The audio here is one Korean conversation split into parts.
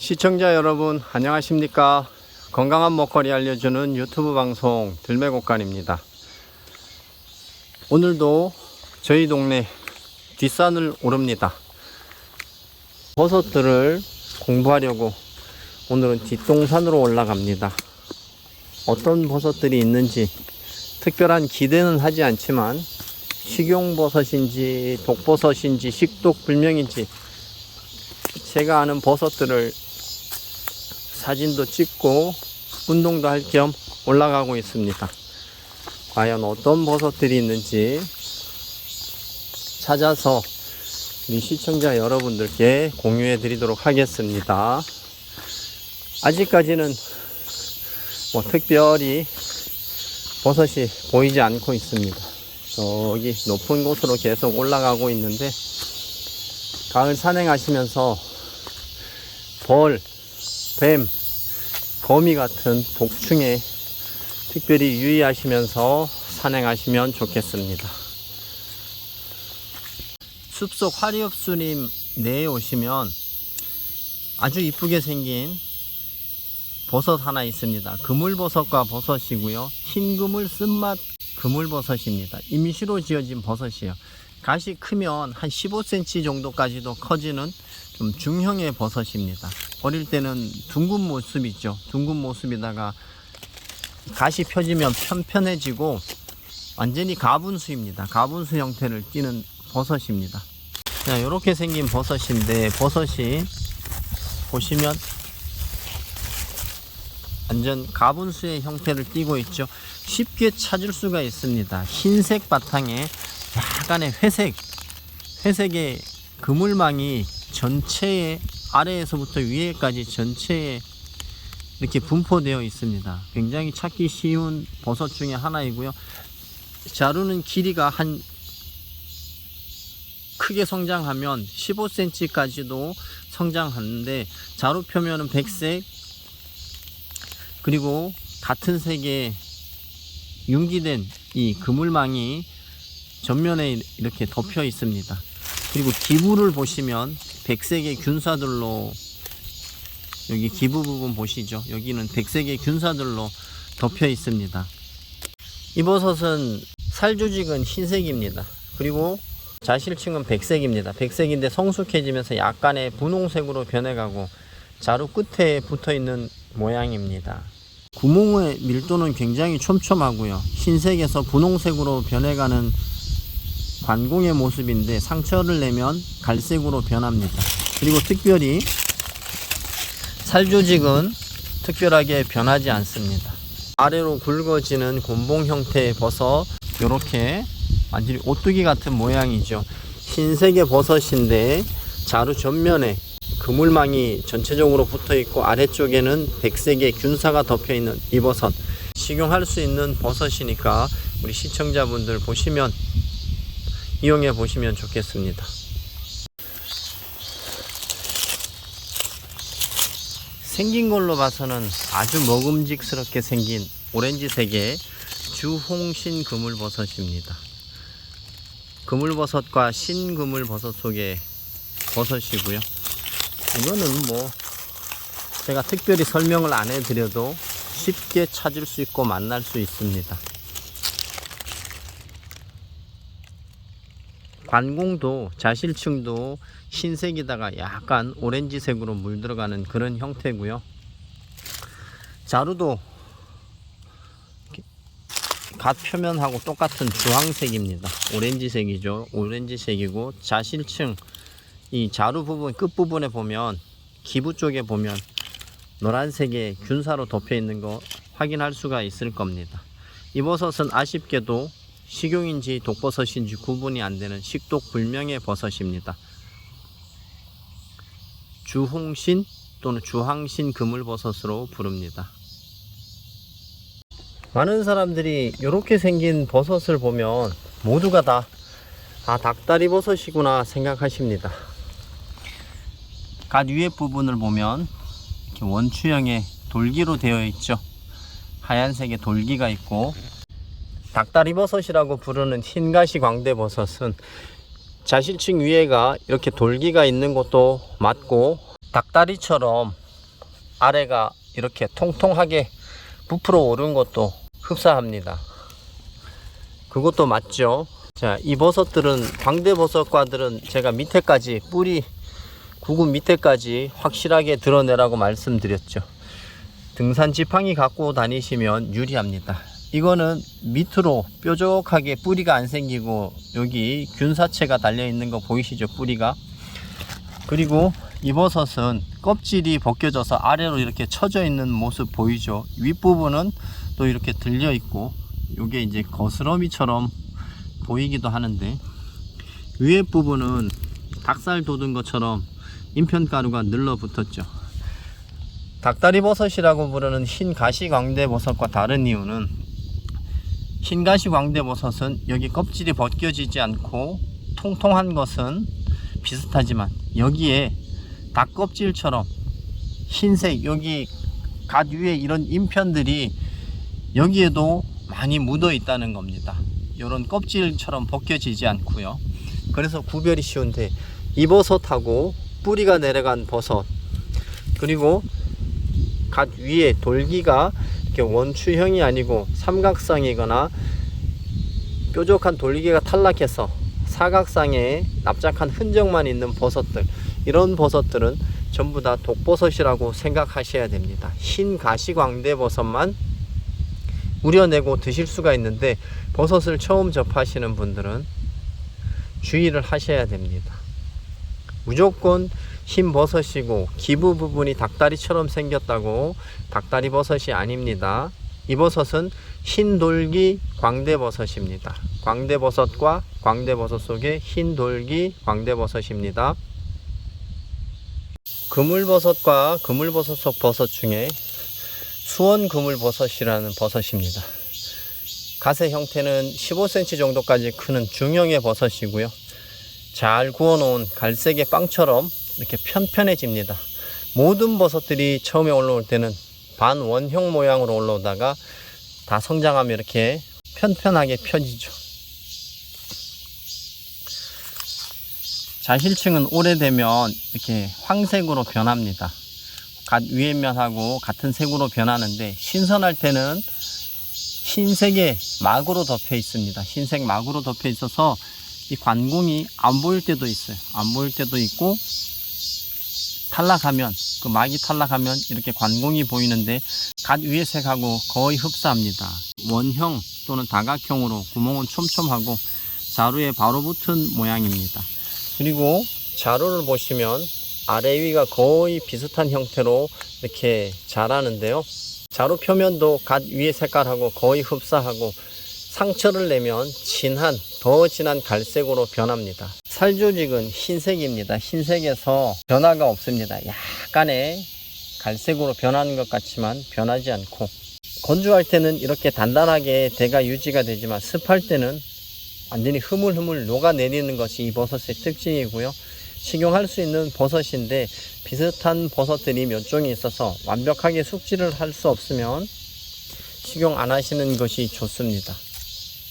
시청자 여러분 안녕하십니까. 건강한 먹거리 알려주는 유튜브 방송 들매곡간입니다. 오늘도 저희 동네 뒷산을 오릅니다. 버섯들을 공부하려고 오늘은 뒷동산으로 올라갑니다. 어떤 버섯들이 있는지 특별한 기대는 하지 않지만 식용버섯인지 독버섯인지 식독불명인지 제가 아는 버섯들을 사진도 찍고 운동도 할 겸 올라가고 있습니다. 과연 어떤 버섯들이 있는지 찾아서 우리 시청자 여러분들께 공유해 드리도록 하겠습니다. 아직까지는 특별히 버섯이 보이지 않고 있습니다. 저기 높은 곳으로 계속 올라가고 있는데 가을 산행하시면서 벌, 뱀, 거미 같은 독충에 특별히 유의하시면서 산행하시면 좋겠습니다. 숲속 화리업수림 내에 오시면 아주 이쁘게 생긴 버섯 하나 있습니다. 그물버섯과 버섯이고요. 흰 그물 쓴맛 그물버섯입니다. 임시로 지어진 버섯이에요. 가시 크면 한 15cm 정도까지도 커지는 좀 중형의 버섯입니다. 어릴 때는 둥근 모습이죠. 둥근 모습이다가 가시 펴지면 편편해지고 완전히 가분수입니다. 가분수 형태를 띠는 버섯입니다. 자, 이렇게 생긴 버섯인데 버섯이 보시면 완전 가분수의 형태를 띠고 있죠. 쉽게 찾을 수가 있습니다. 흰색 바탕에 약간의 회색의 그물망이 전체에 아래에서부터 위에까지 전체에 이렇게 분포되어 있습니다. 굉장히 찾기 쉬운 버섯 중에 하나이고요. 자루는 길이가 한 크게 성장하면 15cm까지도 성장하는데 자루 표면은 백색 그리고 같은 색의 융기된 이 그물망이 전면에 이렇게 덮여 있습니다. 그리고 기부를 보시면 백색의 균사들로 여기 기부 부분 보시죠. 여기는 백색의 균사들로 덮여 있습니다. 이 버섯은 살조직은 흰색입니다. 그리고 자실층은 백색입니다. 백색인데 성숙해지면서 약간의 분홍색으로 변해가고 자루 끝에 붙어 있는 모양입니다. 구멍의 밀도는 굉장히 촘촘하고요. 흰색에서 분홍색으로 변해가는 관공의 모습인데 상처를 내면 갈색으로 변합니다. 그리고 특별히 살조직은 특별하게 변하지 않습니다. 아래로 굵어지는 곤봉 형태의 버섯, 이렇게 완전히 오뚜기 같은 모양이죠. 흰색의 버섯인데 자루 전면에 그물망이 전체적으로 붙어 있고 아래쪽에는 백색의 균사가 덮여 있는 이 버섯, 식용할 수 있는 버섯이니까 우리 시청자분들 보시면 이용해 보시면 좋겠습니다. 생긴 걸로 봐서는 아주 먹음직스럽게 생긴 오렌지색의 주홍신 그물버섯입니다. 그물버섯과 신그물버섯 속의 버섯이고요. 이거는 제가 특별히 설명을 안 해드려도 쉽게 찾을 수 있고 만날 수 있습니다. 관공도 자실층도 흰색이다가 약간 오렌지색으로 물들어가는 그런 형태고요. 자루도 갓 표면하고 똑같은 주황색입니다. 오렌지색이죠. 오렌지색이고 자실층 이 자루 부분 끝부분에 보면 기부 쪽에 보면 노란색의 균사로 덮여 있는 거 확인할 수가 있을 겁니다. 이 버섯은 아쉽게도 식용인지 독버섯인지 구분이 안 되는 식독불명의 버섯입니다. 주홍신 또는 주황신 그물버섯으로 부릅니다. 많은 사람들이 이렇게 생긴 버섯을 보면 모두가 다 닭다리 버섯이구나 생각하십니다. 갓 위에 부분을 보면 이렇게 원추형의 돌기로 되어 있죠. 하얀색의 돌기가 있고 닭다리버섯이라고 부르는 흰가시 광대버섯은 자실층 위에가 이렇게 돌기가 있는 것도 맞고 닭다리처럼 아래가 이렇게 통통하게 부풀어 오른 것도 흡사합니다. 그것도 맞죠. 자, 이 버섯들은 광대버섯과들은 제가 밑에까지 뿌리 구근 밑에까지 확실하게 드러내라고 말씀드렸죠. 등산 지팡이 갖고 다니시면 유리합니다. 이거는 밑으로 뾰족하게 뿌리가 안 생기고 여기 균사체가 달려 있는 거 보이시죠? 뿌리가. 그리고 이 버섯은 껍질이 벗겨져서 아래로 이렇게 처져 있는 모습 보이죠? 윗부분은 또 이렇게 들려 있고 요게 이제 거스러미처럼 보이기도 하는데 위에 부분은 닭살 돋은 것처럼 인편가루가 늘러붙었죠. 닭다리 버섯이라고 부르는 흰 가시광대버섯과 다른 이유는 흰 가시광대버섯은 여기 껍질이 벗겨지지 않고 통통한 것은 비슷하지만 여기에 닭 껍질처럼 흰색 여기 갓 위에 이런 인편들이 여기에도 많이 묻어 있다는 겁니다. 이런 껍질처럼 벗겨지지 않고요. 그래서 구별이 쉬운데 이 버섯하고 뿌리가 내려간 버섯 그리고 갓 위에 돌기가 이렇게 원추형이 아니고 삼각상이거나 뾰족한 돌기가 탈락해서 사각상에 납작한 흔적만 있는 버섯들, 이런 버섯들은 전부 다 독버섯이라고 생각하셔야 됩니다. 흰 가시광대버섯만 우려내고 드실 수가 있는데 버섯을 처음 접하시는 분들은 주의를 하셔야 됩니다. 무조건 흰 버섯이고 기부 부분이 닭다리처럼 생겼다고 닭다리 버섯이 아닙니다. 이 버섯은 흰돌기 광대버섯입니다. 광대버섯과 광대버섯 속에 흰돌기 광대버섯입니다. 그물버섯과 그물버섯 속 버섯 중에 수원그물버섯이라는 버섯입니다. 가세 형태는 15cm 정도까지 크는 중형의 버섯이고요. 잘 구워놓은 갈색의 빵처럼 이렇게 편편해집니다. 모든 버섯들이 처음에 올라올 때는 반원형 모양으로 올라오다가 다 성장하면 이렇게 편편하게 펴지죠. 자실층은 오래되면 이렇게 황색으로 변합니다. 갓 위에 면하고 같은 색으로 변하는데 신선할 때는 흰색의 막으로 덮여 있습니다. 흰색 막으로 덮여 있어서 이 관공이 안 보일 때도 있어요. 안 보일 때도 있고 탈락하면 그 막이 탈락하면 이렇게 관공이 보이는데 갓 위에 색하고 거의 흡사합니다. 원형 또는 다각형으로 구멍은 촘촘하고 자루에 바로 붙은 모양입니다. 그리고 자루를 보시면 아래 위가 거의 비슷한 형태로 이렇게 자라는데요. 자루 표면도 갓 위의 색깔하고 거의 흡사하고 상처를 내면 더 진한 갈색으로 변합니다. 살조직은 흰색입니다. 흰색에서 변화가 없습니다. 약간의 갈색으로 변하는 것 같지만 변하지 않고 건조할 때는 이렇게 단단하게 대가 유지가 되지만 습할 때는 완전히 흐물흐물 녹아내리는 것이 이 버섯의 특징이고요. 식용할 수 있는 버섯인데 비슷한 버섯들이 몇 종이 있어서 완벽하게 숙지를 할 수 없으면 식용 안 하시는 것이 좋습니다.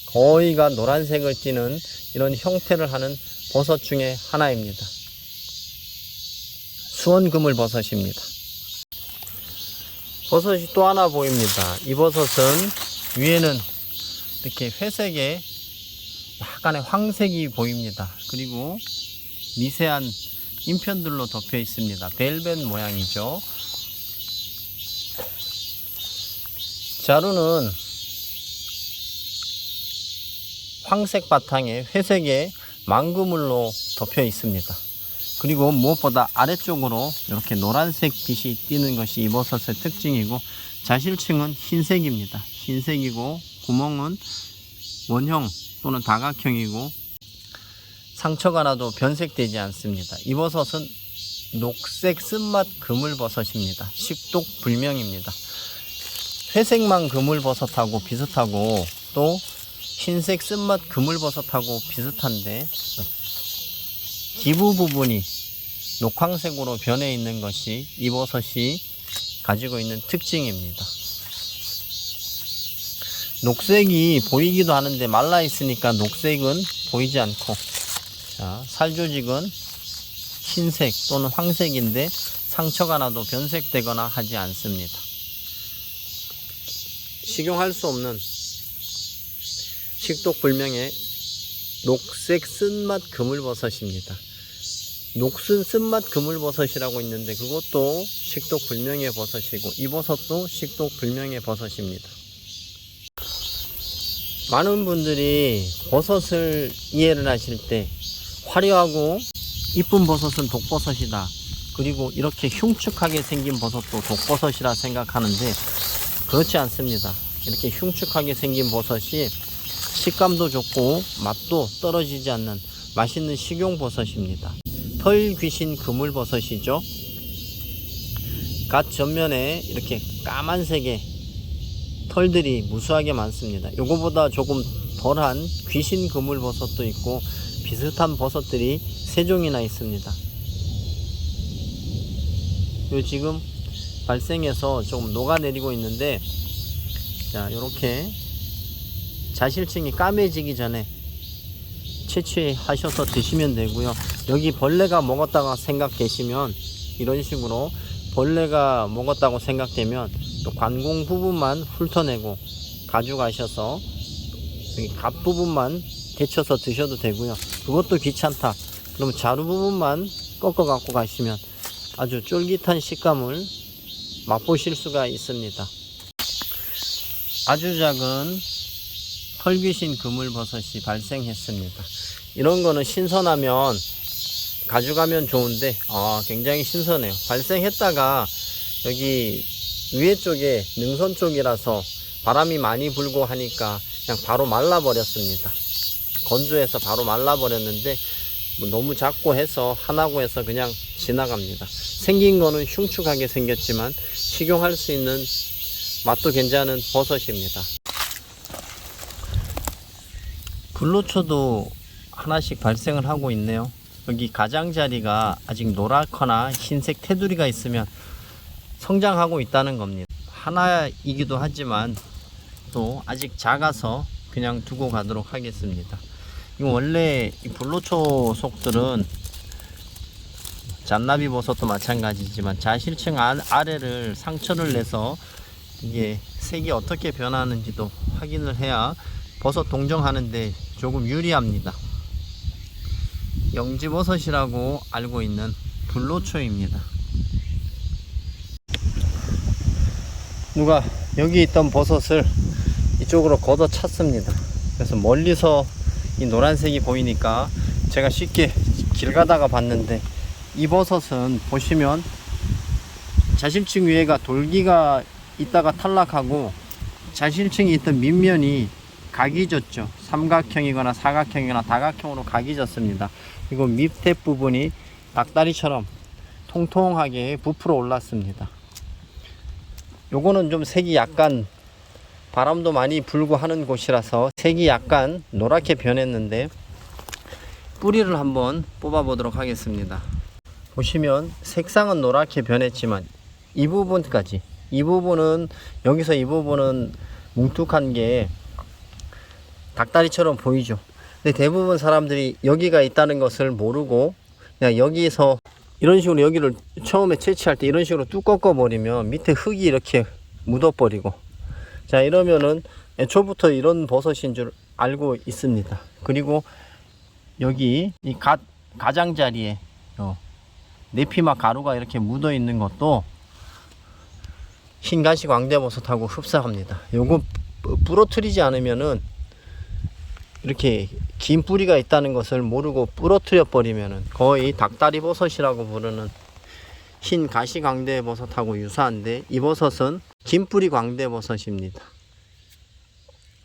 거의가 노란색을 띠는 이런 형태를 하는 버섯 중에 하나입니다. 수원그물버섯입니다. 버섯이 또 하나 보입니다. 이 버섯은 위에는 이렇게 회색의 약간의 황색이 보입니다. 그리고 미세한 인편들로 덮여 있습니다. 벨벳 모양이죠. 자루는 황색 바탕에 회색의 망그물로 덮여 있습니다. 그리고 무엇보다 아래쪽으로 이렇게 노란색 빛이 띄는 것이 이 버섯의 특징이고 자실층은 흰색입니다. 흰색이고 구멍은 원형 또는 다각형이고 상처가 나도 변색되지 않습니다. 이 버섯은 녹색 쓴맛 그물버섯입니다. 식독 불명입니다. 회색만 그물버섯하고 비슷하고 또 흰색 쓴맛 그물버섯하고 비슷한데 기부 부분이 녹황색으로 변해 있는 것이 이 버섯이 가지고 있는 특징입니다. 녹색이 보이기도 하는데 말라 있으니까 녹색은 보이지 않고, 자, 살조직은 흰색 또는 황색인데 상처가 나도 변색되거나 하지 않습니다. 식용할 수 없는 식독불명의 녹색 쓴맛 그물버섯입니다. 녹슨 쓴맛 그물버섯이라고 있는데 그것도 식독불명의 버섯이고 이 버섯도 식독불명의 버섯입니다. 많은 분들이 버섯을 이해를 하실 때 화려하고 이쁜 버섯은 독버섯이다, 그리고 이렇게 흉측하게 생긴 버섯도 독버섯이라 생각하는데 그렇지 않습니다. 이렇게 흉측하게 생긴 버섯이 식감도 좋고 맛도 떨어지지 않는 맛있는 식용버섯입니다. 털귀신 그물버섯이죠. 갓 전면에 이렇게 까만색의 털들이 무수하게 많습니다. 요거보다 조금 덜한 귀신 그물버섯도 있고 비슷한 버섯들이 3종이나 있습니다. 요 지금 발생해서 조금 녹아내리고 있는데, 자, 요렇게 자실층이 까매지기 전에 채취하셔서 드시면 되고요. 여기 벌레가 먹었다고 생각되시면, 이런 식으로 벌레가 먹었다고 생각되면 또 관공 부분만 훑어내고 가져가셔서 여기 갓 부분만 데쳐서 드셔도 되고요. 그것도 귀찮다 그러면 자루 부분만 꺾어 갖고 가시면 아주 쫄깃한 식감을 맛보실 수가 있습니다. 아주 작은 털귀신 그물버섯이 발생했습니다. 이런 거는 신선하면 가져가면 좋은데 굉장히 신선해요. 발생했다가 여기 위에 쪽에 능선 쪽이라서 바람이 많이 불고 하니까 그냥 바로 말라버렸습니다. 건조해서 바로 말라버렸는데 너무 작고 해서 하나고 해서 그냥 지나갑니다. 생긴 거는 흉측하게 생겼지만 식용할 수 있는 맛도 괜찮은 버섯입니다. 불로초도 하나씩 발생을 하고 있네요. 여기 가장자리가 아직 노랗거나 흰색 테두리가 있으면 성장하고 있다는 겁니다. 하나이기도 하지만 또 아직 작아서 그냥 두고 가도록 하겠습니다. 이거 원래 이 불로초 속들은 잔나비 버섯도 마찬가지지만 자실층 아래를 상처를 내서 이게 색이 어떻게 변하는지도 확인을 해야 버섯 동정하는데 조금 유리합니다. 영지버섯이라고 알고 있는 불로초입니다. 누가 여기 있던 버섯을 이쪽으로 걷어 찼습니다. 그래서 멀리서 이 노란색이 보이니까 제가 쉽게 길 가다가 봤는데, 이 버섯은 보시면 자실층 위에가 돌기가 있다가 탈락하고 자실층이 있던 밑면이 각이 졌죠. 삼각형이거나 사각형이거나 다각형으로 각이 졌습니다. 그리고 밑에 부분이 닭다리처럼 통통하게 부풀어 올랐습니다. 요거는 좀 색이 약간 바람도 많이 불고 하는 곳이라서 색이 약간 노랗게 변했는데, 뿌리를 한번 뽑아 보도록 하겠습니다. 보시면 색상은 노랗게 변했지만 이 부분까지, 이 부분은 여기서 이 부분은 뭉툭한 게 닭다리처럼 보이죠. 근데 대부분 사람들이 여기가 있다는 것을 모르고 그냥 여기서 이런 식으로 여기를 처음에 채취할 때 이런 식으로 뚝 꺾어 버리면 밑에 흙이 이렇게 묻어 버리고, 자, 이러면은 애초부터 이런 버섯인 줄 알고 있습니다. 그리고 여기 이 가장자리에 네피막 가루가 이렇게 묻어 있는 것도 흰가시 광대버섯하고 흡사합니다. 요거 부러뜨리지 않으면은, 이렇게 긴 뿌리가 있다는 것을 모르고 부러뜨려 버리면은 거의 닭다리 버섯이라고 부르는 흰 가시 광대버섯하고 유사한데, 이 버섯은 긴 뿌리 광대버섯입니다.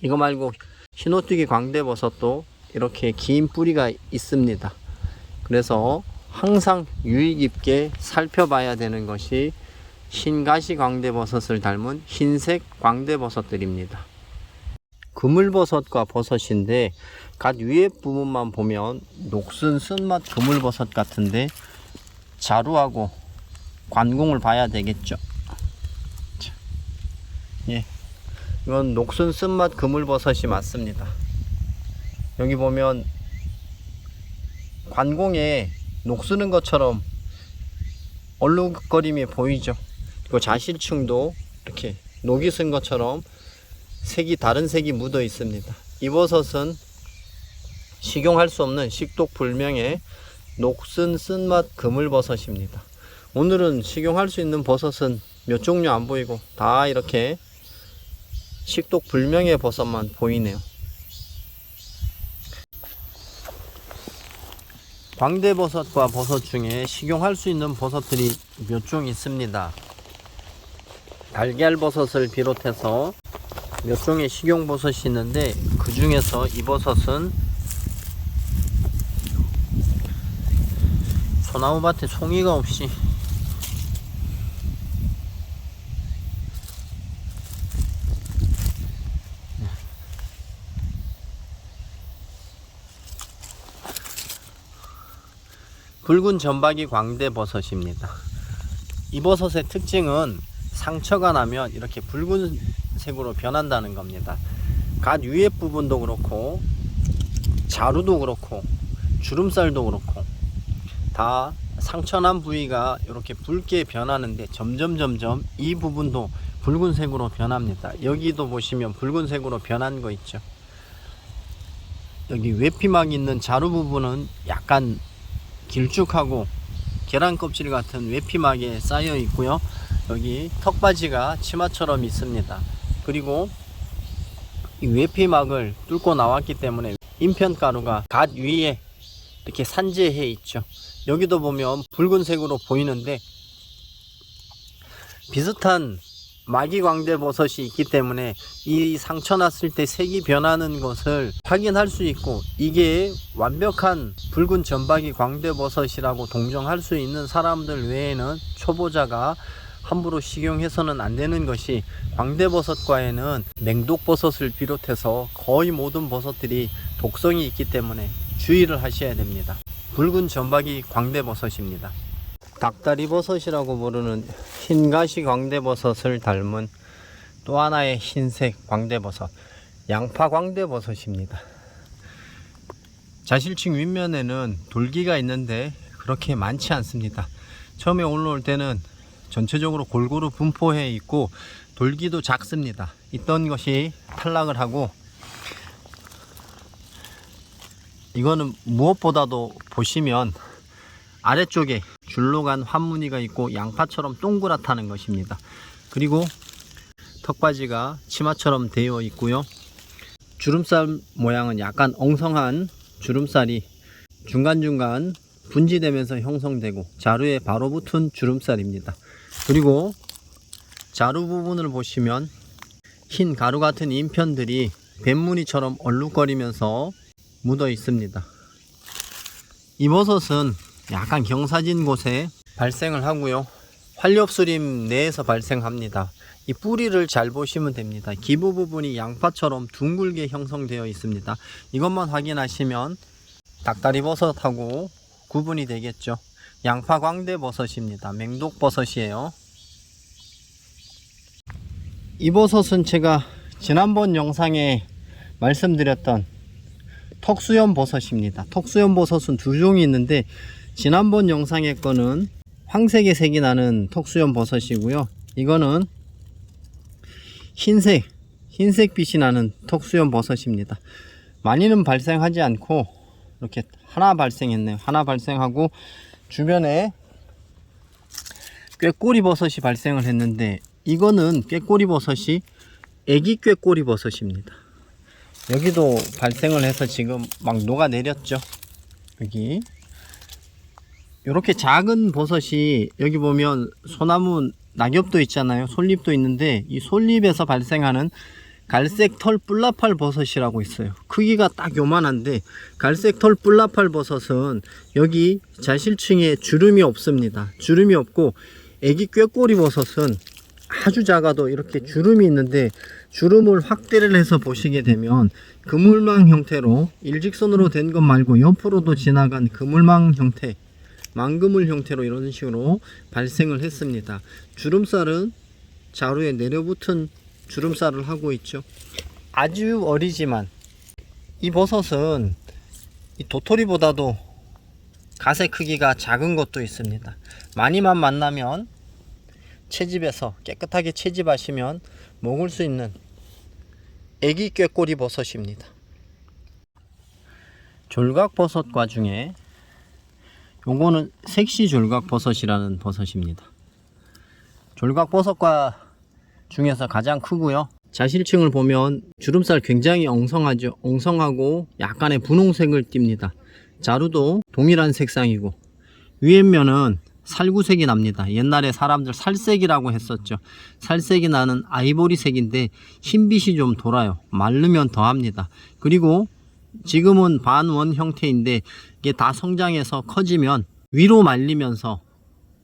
이거 말고 흰오뚜기 광대버섯도 이렇게 긴 뿌리가 있습니다. 그래서 항상 유의 깊게 살펴봐야 되는 것이 흰가시 광대버섯을 닮은 흰색 광대버섯들입니다. 그물버섯과 버섯인데 갓 위에 부분만 보면 녹슨 쓴맛 그물버섯 같은데 자루하고 관공을 봐야 되겠죠. 자, 예, 이건 녹슨 쓴맛 그물버섯이 맞습니다. 여기 보면 관공에 녹쓰는 것처럼 얼룩거림이 보이죠. 그리고 자실층도 이렇게 녹이 쓴 것처럼 색이 다른 색이 묻어 있습니다. 이 버섯은 식용할 수 없는 식독 불명의 녹슨 쓴맛 그물버섯입니다. 오늘은 식용할 수 있는 버섯은 몇 종류 안 보이고 다 이렇게 식독 불명의 버섯만 보이네요. 광대버섯과 버섯 중에 식용할 수 있는 버섯들이 몇 종 있습니다. 달걀버섯을 비롯해서 몇 종의 식용버섯이 있는데 그 중에서 이 버섯은 소나무밭에 송이가 없이 붉은 점박이 광대버섯입니다. 이 버섯의 특징은 상처가 나면 이렇게 붉은색으로 변한다는 겁니다. 갓 위에 부분도 그렇고 자루도 그렇고 주름살도 그렇고 다 상처난 부위가 이렇게 붉게 변하는데 점점 이 부분도 붉은색으로 변합니다. 여기도 보시면 붉은색으로 변한 거 있죠. 여기 외피막 있는 자루 부분은 약간 길쭉하고 계란 껍질 같은 외피막에 쌓여 있고요. 여기 턱받이가 치마처럼 있습니다. 그리고 이 외피막을 뚫고 나왔기 때문에 인편가루가 갓 위에 이렇게 산재해 있죠. 여기도 보면 붉은색으로 보이는데 비슷한 마기광대버섯이 있기 때문에 이 상처 났을 때 색이 변하는 것을 확인할 수 있고, 이게 완벽한 붉은 점박이 광대버섯이라고 동정할 수 있는 사람들 외에는 초보자가 함부로 식용해서는 안 되는 것이, 광대버섯과에는 맹독버섯을 비롯해서 거의 모든 버섯들이 독성이 있기 때문에 주의를 하셔야 됩니다. 붉은 점박이 광대버섯입니다. 닭다리버섯이라고 부르는 흰가시 광대버섯을 닮은 또 하나의 흰색 광대버섯, 양파광대버섯입니다. 자실층 윗면에는 돌기가 있는데 그렇게 많지 않습니다. 처음에 올라올 때는 전체적으로 골고루 분포해 있고 돌기도 작습니다. 있던 것이 탈락을 하고, 이거는 무엇보다도 보시면 아래쪽에 줄로 간 환무늬가 있고 양파처럼 동그랗다는 것입니다. 그리고 턱받이가 치마처럼 되어 있고요. 주름살 모양은 약간 엉성한 주름살이 중간중간 분지되면서 형성되고 자루에 바로 붙은 주름살입니다. 그리고 자루 부분을 보시면 흰 가루 같은 인편들이 뱀무늬처럼 얼룩거리면서 묻어 있습니다. 이 버섯은 약간 경사진 곳에 발생을 하고요. 활엽수림 내에서 발생합니다. 이 뿌리를 잘 보시면 됩니다. 기부 부분이 양파처럼 둥글게 형성되어 있습니다. 이것만 확인하시면 닭다리 버섯하고 구분이 되겠죠. 양파 광대버섯입니다. 맹독버섯이에요. 이 버섯은 제가 지난번 영상에 말씀드렸던 턱수염 버섯입니다. 턱수염 버섯은 두 종이 있는데, 지난번 영상의 거는 황색의 색이 나는 턱수염 버섯이고요. 이거는 흰색 빛이 나는 턱수염 버섯입니다. 많이는 발생하지 않고 이렇게 하나 발생했네요. 하나 발생하고 주변에 꾀꼬리 버섯이 발생을 했는데, 이거는 꾀꼬리 버섯이 애기 꾀꼬리 버섯입니다. 여기도 발생을 해서 지금 막 녹아내렸죠. 여기 이렇게 작은 버섯이, 여기 보면 소나무 낙엽도 있잖아요. 솔잎도 있는데 이 솔잎에서 발생하는 갈색 털 뿔나팔 버섯이라고 있어요. 크기가 딱 요만한데, 갈색 털 뿔나팔 버섯은 여기 자실층에 주름이 없습니다. 주름이 없고, 애기 꾀꼬리 버섯은 아주 작아도 이렇게 주름이 있는데, 주름을 확대를 해서 보시게 되면 그물망 형태로 일직선으로 된 것 말고 옆으로도 지나간 그물망 형태, 망그물 형태로 이런 식으로 발생을 했습니다. 주름살은 자루에 내려붙은 주름살을 하고 있죠. 아주 어리지만 이 버섯은 이 도토리보다도 가세 크기가 작은 것도 있습니다. 많이만 만나면 채집해서 깨끗하게 채집하시면 먹을 수 있는 애기 꾀꼬리 버섯입니다. 졸각버섯과 중에 요거는 색시 졸각버섯이라는 버섯입니다. 졸각버섯과 중에서 가장 크고요. 자실층을 보면 주름살 굉장히 엉성하죠. 엉성하고 약간의 분홍색을 띱니다. 자루도 동일한 색상이고 위에 면은 살구색이 납니다. 옛날에 사람들 살색이라고 했었죠. 살색이 나는 아이보리색인데 흰빛이 좀 돌아요. 마르면 더합니다. 그리고 지금은 반원 형태인데 이게 다 성장해서 커지면 위로 말리면서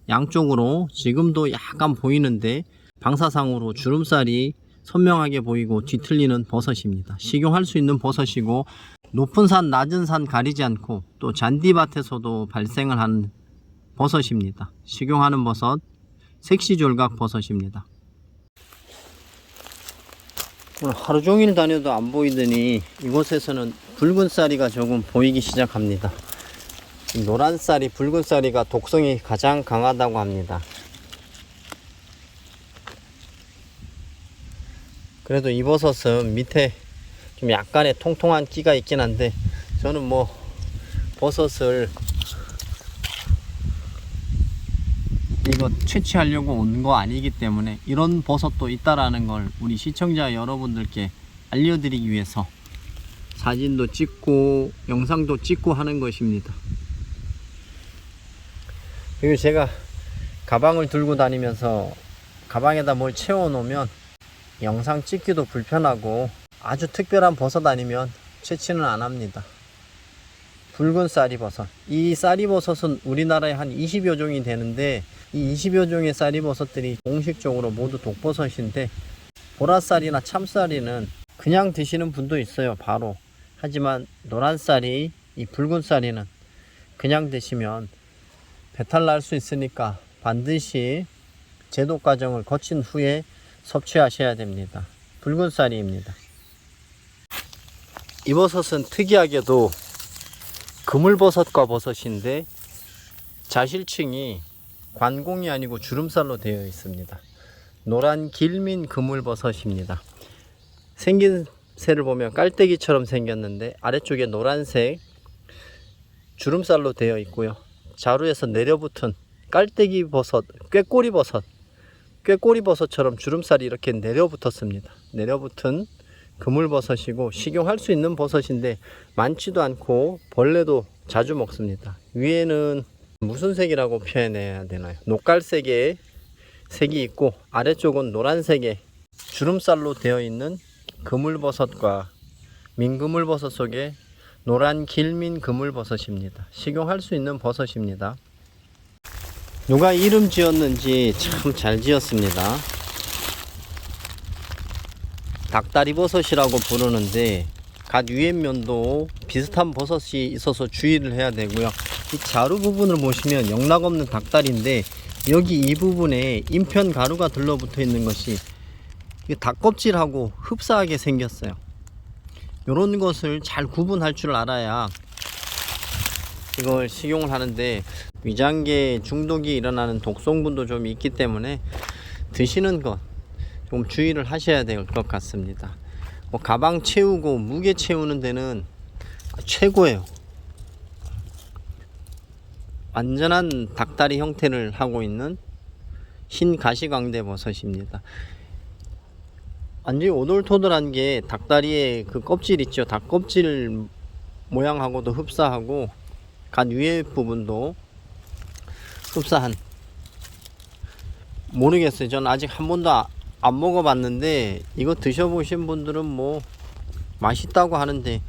양쪽으로 지금도 약간 보이는데 방사상으로 주름살이 선명하게 보이고 뒤틀리는 버섯입니다. 식용할 수 있는 버섯이고 높은 산 낮은 산 가리지 않고 또 잔디밭에서도 발생을 하는 버섯입니다. 식용하는 버섯 색시졸각 버섯입니다. 오늘 하루 종일 다녀도 안 보이더니 이곳에서는 붉은 쌀이가 조금 보이기 시작합니다. 노란 쌀이 붉은 쌀이가 독성이 가장 강하다고 합니다. 그래도 이 버섯은 밑에 좀 약간의 통통한 끼가 있긴 한데 저는 뭐 버섯을 이거 채취하려고 온 거 아니기 때문에 이런 버섯도 있다라는 걸 우리 시청자 여러분들께 알려드리기 위해서 사진도 찍고 영상도 찍고 하는 것입니다. 그리고 제가 가방을 들고 다니면서 가방에다 뭘 채워 놓으면 영상 찍기도 불편하고 아주 특별한 버섯 아니면 채취는 안 합니다. 붉은 쌀이버섯. 이 쌀이버섯은 우리나라에 한 20여 종이 되는데 이 20여 종의 쌀이버섯들이 공식적으로 모두 독버섯인데 보라쌀이나 참쌀이는 그냥 드시는 분도 있어요. 바로. 하지만 노란쌀이 이 붉은 쌀이는 그냥 드시면 배탈 날 수 있으니까 반드시 제도 과정을 거친 후에 섭취하셔야 됩니다. 붉은 쌀이입니다. 이 버섯은 특이하게도 그물버섯과 버섯인데 자실층이 관공이 아니고 주름살로 되어 있습니다. 노란 길민 그물버섯입니다. 생긴 새를 보면 깔때기처럼 생겼는데 아래쪽에 노란색 주름살로 되어 있고요. 자루에서 내려붙은 깔때기 버섯, 꾀꼬리 버섯처럼 주름살이 이렇게 내려붙었습니다. 내려붙은 그물버섯이고 식용할 수 있는 버섯인데 많지도 않고 벌레도 자주 먹습니다. 위에는 무슨 색이라고 표현해야 되나요? 녹갈색의 색이 있고 아래쪽은 노란색의 주름살로 되어 있는 그물버섯과 민그물버섯 속에 노란 길민 그물버섯입니다. 식용할 수 있는 버섯입니다. 누가 이름 지었는지 참 잘 지었습니다. 닭다리버섯이라고 부르는데 갓 위에 면도 비슷한 버섯이 있어서 주의를 해야 되고요. 이 자루 부분을 보시면 영락없는 닭다리인데 여기 이 부분에 인편 가루가 들러붙어 있는 것이 닭껍질하고 흡사하게 생겼어요. 이런 것을 잘 구분할 줄 알아야 이걸 식용을 하는데 위장계 중독이 일어나는 독성분도 좀 있기 때문에 드시는 것 좀 주의를 하셔야 될 것 같습니다. 뭐 가방 채우고 무게 채우는 데는 최고예요. 완전한 닭다리 형태를 하고 있는 흰 가시광대 버섯입니다. 완전히 오돌토돌한 게 닭다리의 그 껍질 있죠. 닭 껍질 모양하고도 흡사하고 간 위에 부분도 흡사한, 모르겠어요. 저는 아직 한 번도 안 먹어봤는데 이거 드셔보신 분들은 뭐 맛있다고 하는데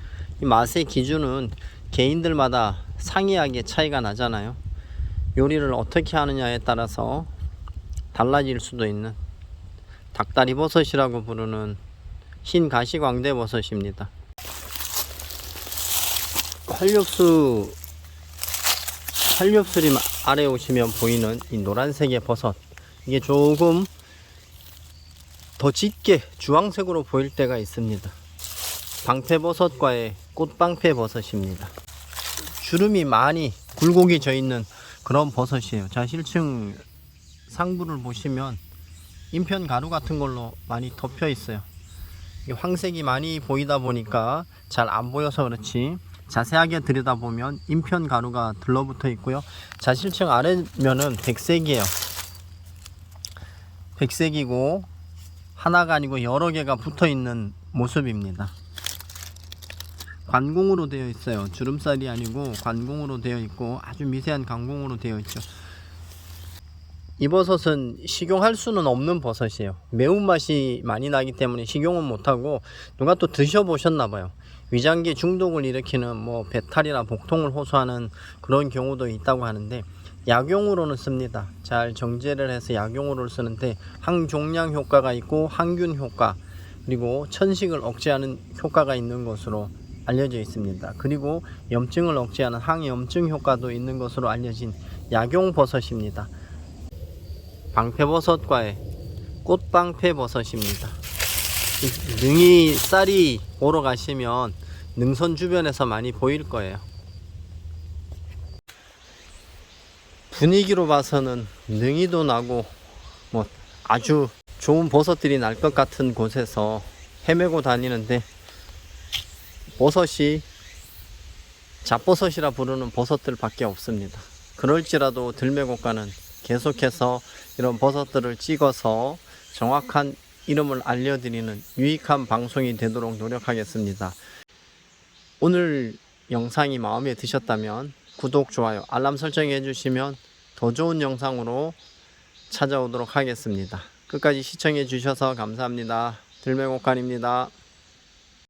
이 맛의 기준은 개인들마다 상이하게 차이가 나잖아요. 요리를 어떻게 하느냐에 따라서 달라질 수도 있는 닭다리 버섯이라고 부르는 흰 가시광대 버섯입니다. 활엽수림 아래 오시면 보이는 이 노란색의 버섯, 이게 조금 더 짙게 주황색으로 보일 때가 있습니다. 방패버섯과의 꽃방패버섯입니다. 주름이 많이 굴곡이 져 있는 그런 버섯이에요. 자, 실층 상부를 보시면 인편 가루 같은 걸로 많이 덮여 있어요. 이게 황색이 많이 보이다 보니까 잘 안 보여서 그렇지, 자세하게 들여다보면 인편 가루가 들러붙어 있고요. 자, 실층 아래면은 백색이에요. 백색이고 하나가 아니고 여러 개가 붙어 있는 모습입니다. 관공으로 되어 있어요. 주름살이 아니고 관공으로 되어 있고 아주 미세한 관공으로 되어 있죠. 이 버섯은 식용할 수는 없는 버섯이에요. 매운맛이 많이 나기 때문에 식용은 못하고, 누가 또 드셔보셨나봐요. 위장기 중독을 일으키는 뭐 배탈이나 복통을 호소하는 그런 경우도 있다고 하는데, 약용으로는 씁니다. 잘 정제를 해서 약용으로 쓰는데 항종양 효과가 있고 항균 효과, 그리고 천식을 억제하는 효과가 있는 것으로 알려져 있습니다. 그리고 염증을 억제하는 항염증 효과도 있는 것으로 알려진 약용 버섯입니다. 방패버섯과의 꽃방패버섯입니다. 능이 쌀이 보러 가시면 능선 주변에서 많이 보일 거예요. 분위기로 봐서는 능이도 나고 뭐 아주 좋은 버섯들이 날 것 같은 곳에서 헤매고 다니는데, 버섯이 잡버섯이라 부르는 버섯들 밖에 없습니다. 그럴지라도 들매곡간은 계속해서 이런 버섯들을 찍어서 정확한 이름을 알려드리는 유익한 방송이 되도록 노력하겠습니다. 오늘 영상이 마음에 드셨다면 구독, 좋아요, 알람 설정해 주시면 더 좋은 영상으로 찾아오도록 하겠습니다. 끝까지 시청해 주셔서 감사합니다. 들매곡간입니다.